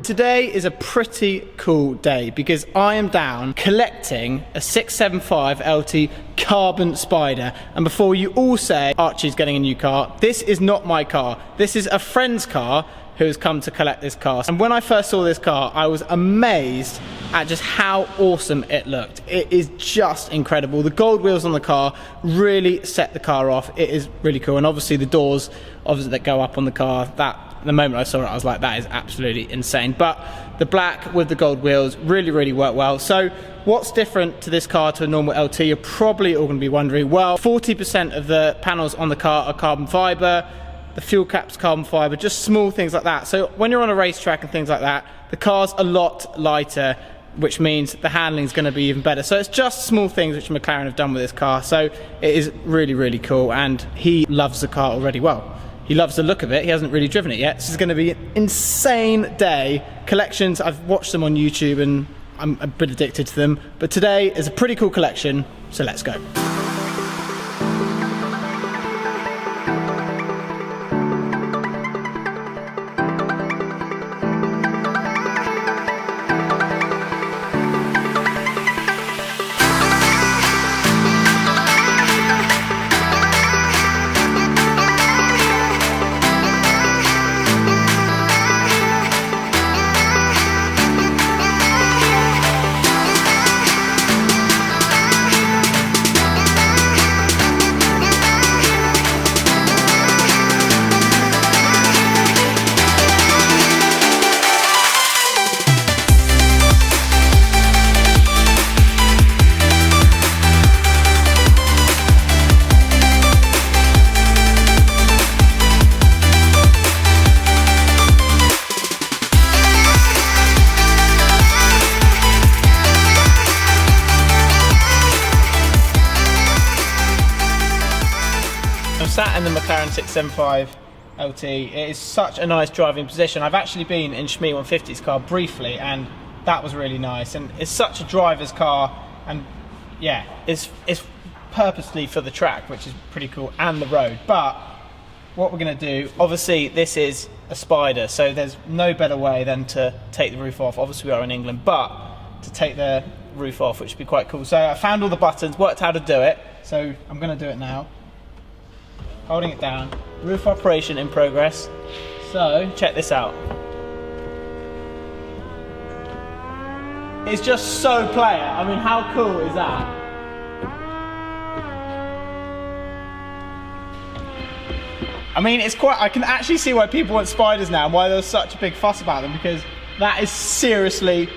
Today is a pretty cool day because I am down collecting a 675LT carbon spider. And before you all say Archie's getting a new car, this is not my car. This is a friend's car who has come to collect this car. And when I first saw this car, I was amazed at just how awesome it looked. It is just incredible. The gold wheels on the car really set the car off. It is really cool. And obviously the doors that go up on the car, the moment I saw it, I was like, that is absolutely insane. But the black with the gold wheels really work well. So what's different to this car to a normal LT? You're probably all gonna be wondering. Well, 40% of the panels on the car are carbon fiber. The fuel cap's carbon fiber, just small things like that. So when you're on a racetrack and things like that, the car's a lot lighter, which means the handling is going to be even better. So it's just small things which McLaren have done with this car. So it is really cool, and he loves the car already. Well, he loves the look of it. He hasn't really driven it yet. This is going to be an insane day. Collections, I've watched them on YouTube and I'm a bit addicted to them. But today is a pretty cool collection, so let's go. Sat in the McLaren 675LT. It is such a nice driving position. I've actually been in Shmee 150's car briefly, and that was really nice. And it's such a driver's car, and yeah, it's purposely for the track, which is pretty cool, and the road. But what we're going to do, obviously this is a spider, so there's no better way than to take the roof off. Obviously we are in England, but to take the roof off, which would be quite cool. So I found all the buttons, worked out how to do it, so I'm going to do it now. Holding it down, roof operation in progress. So check this out. It's just so player. I mean, how cool is that? I mean, it's quite, I can actually see why people want spiders now and why there's such a big fuss about them, because that is seriously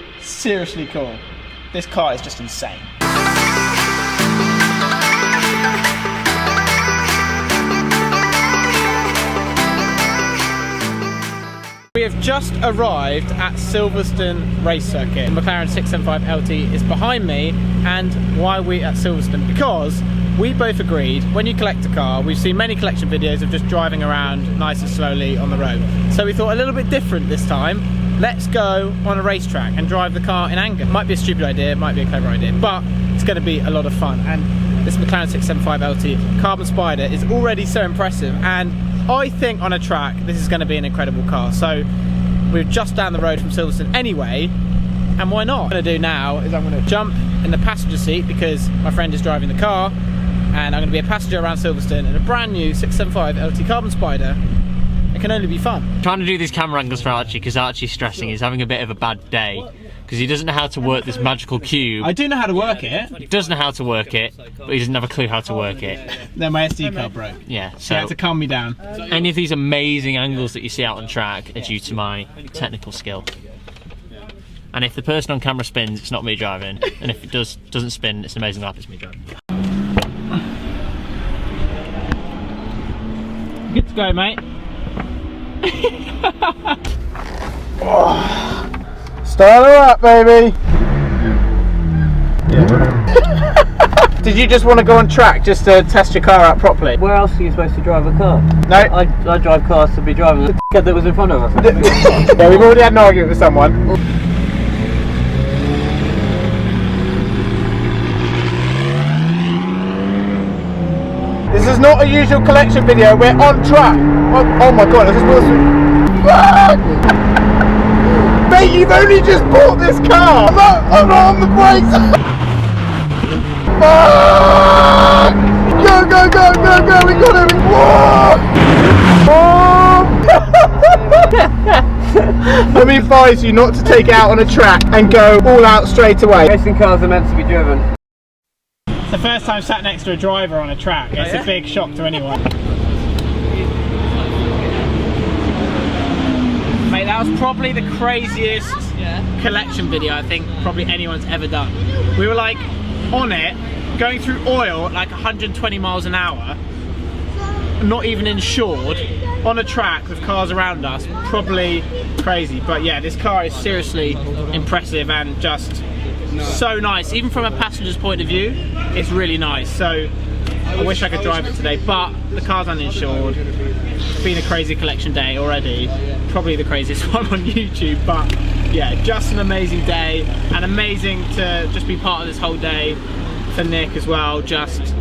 cool. This car is just insane. We have just arrived at Silverstone race circuit. The McLaren 675LT is behind me. And why are we at Silverstone? Because we both agreed, when you collect a car, we've seen many collection videos of just driving around nice and slowly on the road. So we thought a little bit different this time. Let's go on a racetrack and drive the car in anger. Might be a stupid idea, might be a clever idea, but it's going to be a lot of fun. And this McLaren 675LT Carbon Spider is already so impressive, and I think on a track this is going to be an incredible car. So we're just down the road from Silverstone anyway, and why not? What I'm going to do now is I'm going to jump in the passenger seat because my friend is driving the car, and I'm going to be a passenger around Silverstone in a brand new 675LT Carbon Spider. It can only be fun. Trying to do these camera angles for Archie because Archie's stressing. He's having a bit of a bad day because he doesn't know how to work this magical cube. I do know how to work it. He does know how to work it, but he doesn't have a clue how to work it. Then my SD card broke. Yeah, So so you had to calm me down. any of these amazing angles that you see out on track are due to my technical skill. And if the person on camera spins, it's not me driving. And if it doesn't spin, it's an amazing lap, it's me driving. Good to go, mate. Start her up, baby. Yeah. Did you just want to go on track just to test your car out properly? Where else are you supposed to drive a car? No. I drive cars to be driving the kid that was in front of us. Yeah, we've already had an argument with someone. This is not a usual collection video, we're on track. Oh my god, this is Mate, you've only just bought this car. I'm not on the brakes. Fuck! Go, go, go, go, go. We got him. Whoa! Let me advise you not to take it out on a track and go all out straight away. Racing cars are meant to be driven. It's the first time sat next to a driver on a track. It's a big shock to anyone. Mate, that was probably the craziest collection video I think probably anyone's ever done. We were like on it, going through oil at like 120 miles an hour, not even insured, on a track with cars around us. Probably crazy, but yeah, this car is seriously impressive and just so nice. Even from a passenger's point of view, it's really nice. So I wish I could drive it today, but the car's uninsured. It's been a crazy collection day already, probably the craziest one on YouTube, but yeah, just an amazing day, and amazing to just be part of this whole day for Nick as well. Just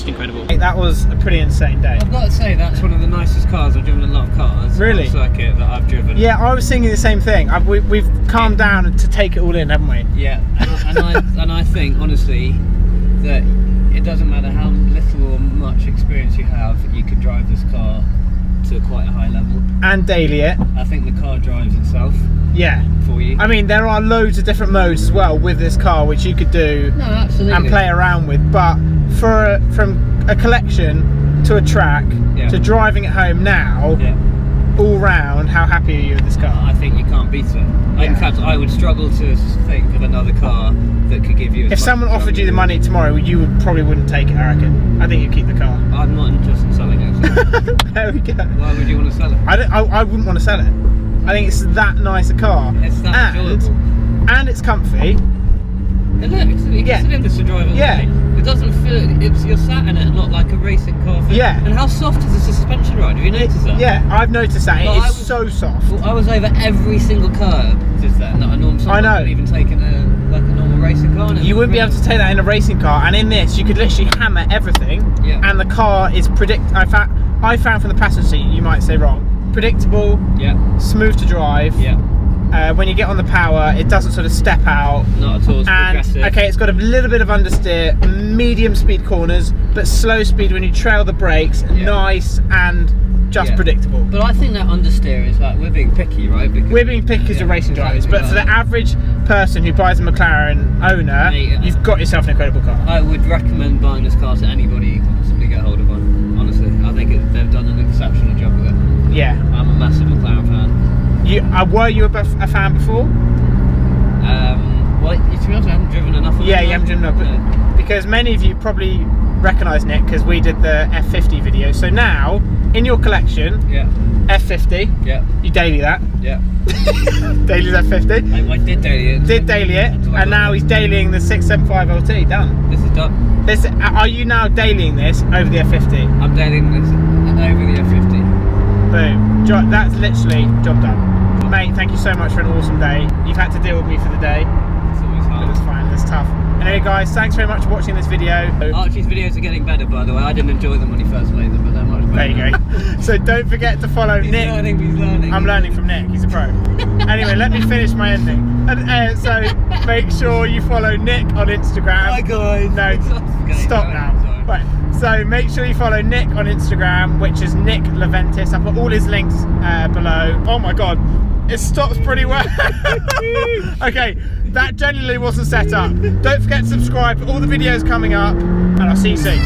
incredible. That was a pretty insane day. I've got to say, that's one of the nicest cars. I've driven a lot of cars really on the circuit that I've driven. Yeah, I was thinking the same thing. We've calmed down to take it all in, haven't we? Yeah, and I think honestly that it doesn't matter how little or much experience you have, you can drive this car to quite a high level. And daily it. I think the car drives itself. Yeah. For you. I mean, there are loads of different modes as well with this car which you could do and play around with, but from a collection to a track to driving it home now, all round, how happy are you with this car? I think you can't beat it. In fact, I would struggle to think of another car that could give you as if much someone offered you the money tomorrow, you probably wouldn't take it, I reckon. I think you'd keep the car. I'm not interested in selling it. There we go. Why would you want to sell it? I wouldn't want to sell it. I think it's that nice a car. It's that enjoyable. And it's comfy. And look, it's an industry driver. It doesn't feel, you're sat in it not like a racing car. Yeah. And how soft is the suspension ride? Have you noticed that? Yeah, I've noticed that. It is so soft. Well, I was over every single curb just there. Not a normal. I know. Even taking like a normal racing car. You wouldn't be able to take that in a racing car, and in this you could literally hammer everything. Yeah. And the car is I found from the passenger seat, you might say wrong, predictable. Yeah. Smooth to drive. Yeah. When you get on the power, it doesn't sort of step out. Not at all. It's progressive. Okay, it's got a little bit of understeer, medium speed corners, but slow speed when you trail the brakes. Nice and just predictable. But I think that understeer is like, we're being picky, right? Because we're being picky as racing drivers, but for the average person who buys a McLaren owner, you've got yourself an incredible car. I would recommend buying this car to anybody who can possibly get hold of one. Honestly, I think they've done an exceptional job with it. Yeah. I'm a massive McLaren fan. Were you a fan before? Well, to be honest, I haven't driven enough of it. Yeah, you haven't driven enough. Because many of you probably recognise Nick because we did the F50 video. So now, in your collection, F50, you daily that. Yeah. Daily F50. I did daily it. Did daily it, and now he's dailying the 675LT. Done. This is done. Are you now dailying this over the F50? I'm dailying this over the F50. Boom. That's literally job done. Mate, thank you so much for an awesome day. You've had to deal with me for the day. It's always hard. But it's fine, it's tough. Anyway guys, thanks very much for watching this video. Archie's videos are getting better, by the way. I didn't enjoy them when he first made them, but they're much better. There you go. So don't forget to follow Nick. He's learning. I'm learning from Nick, he's a pro. Anyway, let me finish my ending. So make sure you follow Nick on Instagram. Hi guys. No, stop now. Right. So make sure you follow Nick on Instagram, which is Nick Leventis. I'll put all his links below. Oh my god, it stops pretty well. Okay, that genuinely wasn't set up. Don't forget to subscribe for all the videos coming up, and I'll see you soon.